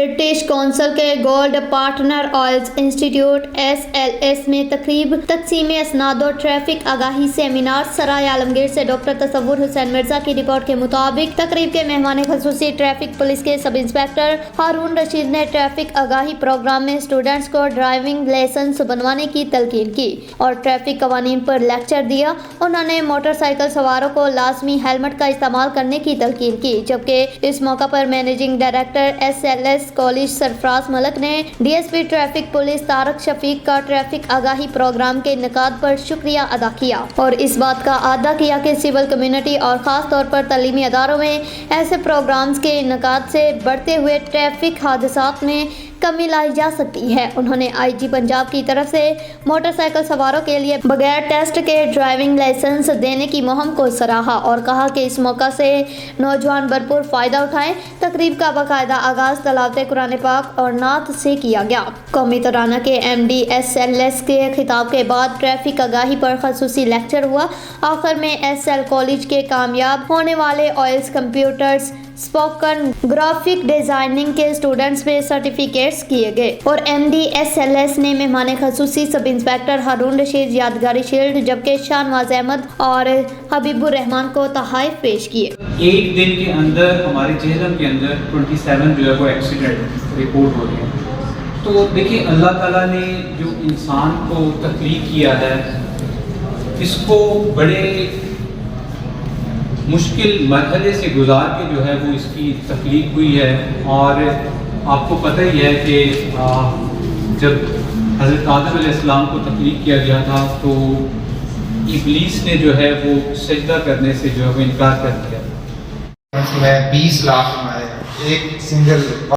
British council کے gold partner oils institute SLS میں تقریب تقسیم اسناد و ٹریفک آگاہی سیمینار سرائے عالمگیر سے ڈاکٹر تصور حسین مرزا کی رپورٹ کے مطابق تقریب کے مہمان خصوصی ٹریفک پولیس کے سب انسپکٹر ہارون رشید نے ٹریفک آگاہی پروگرام میں اسٹوڈنٹس کو ڈرائیونگ لائسنس بنوانے کی تلقین کی اور ٹریفک قوانین پر لیکچر دیا۔ انہوں نے موٹر سائیکل سواروں کو لازمی ہیلمٹ کا استعمال کرنے کی تلقین کی، جبکہ اس موقع پر مینیجنگ ڈائریکٹر SLS کالج سرفراز ملک نے DSP ٹریفک پولیس طارق شفیق کا ٹریفک آگاہی پروگرام کے انعقاد پر شکریہ ادا کیا اور اس بات کا اعادہ کیا کہ سول کمیونٹی اور خاص طور پر تعلیمی اداروں میں ایسے پروگرامز کے انعقاد سے بڑھتے ہوئے ٹریفک حادثات میں کمی لائی جا سکتی ہے۔ انہوں نے IG پنجاب کی طرف سے موٹر سائیکل سواروں کے لیے بغیر ٹیسٹ کے ڈرائیونگ لائسنس دینے کی مہم کو سراہا اور کہا کہ اس موقع سے نوجوان بھرپور فائدہ اٹھائیں۔ تقریب کا باقاعدہ آغاز تلاوت قرآن پاک اور نعت سے کیا گیا۔ قومی ترانہ کے MD SLS کے خطاب کے بعد ٹریفک آگاہی پر خصوصی لیکچر ہوا۔ آخر میں SL کالج کے کامیاب ہونے والے آئلز کمپیوٹرز اسپوکن گرافک ڈیزائننگ کے اسٹوڈنٹس میں سرٹیفکیٹس کیے گئے اور MD SLS نے مہمان خصوصی سب انسپکٹر ہارون رشید یادگاری شیلڈ جبکہ شاہنواز احمد اور حبیب الرحمان کو تحائف پیش کیے۔ ایک دن کے اندر ہمارے جہلم کے اندر 27 جو ہے وہ ایکسیڈنٹ رپورٹ ہو رہے ہیں۔ تو دیکھیں اللہ تعالیٰ نے جو انسان کو تخلیق کیا ہے اس کو بڑے مشکل مرحلے سے گزار کے جو ہے وہ اس کی تخلیق ہوئی ہے، اور آپ کو پتہ ہی ہے کہ جب حضرت آدم علیہ السلام کو تخلیق کیا گیا تھا تو ابلیس نے جو ہے وہ سجدہ کرنے سے جو ہے وہ انکار کر دیا۔ میں 20 لاکھ ایک سنگل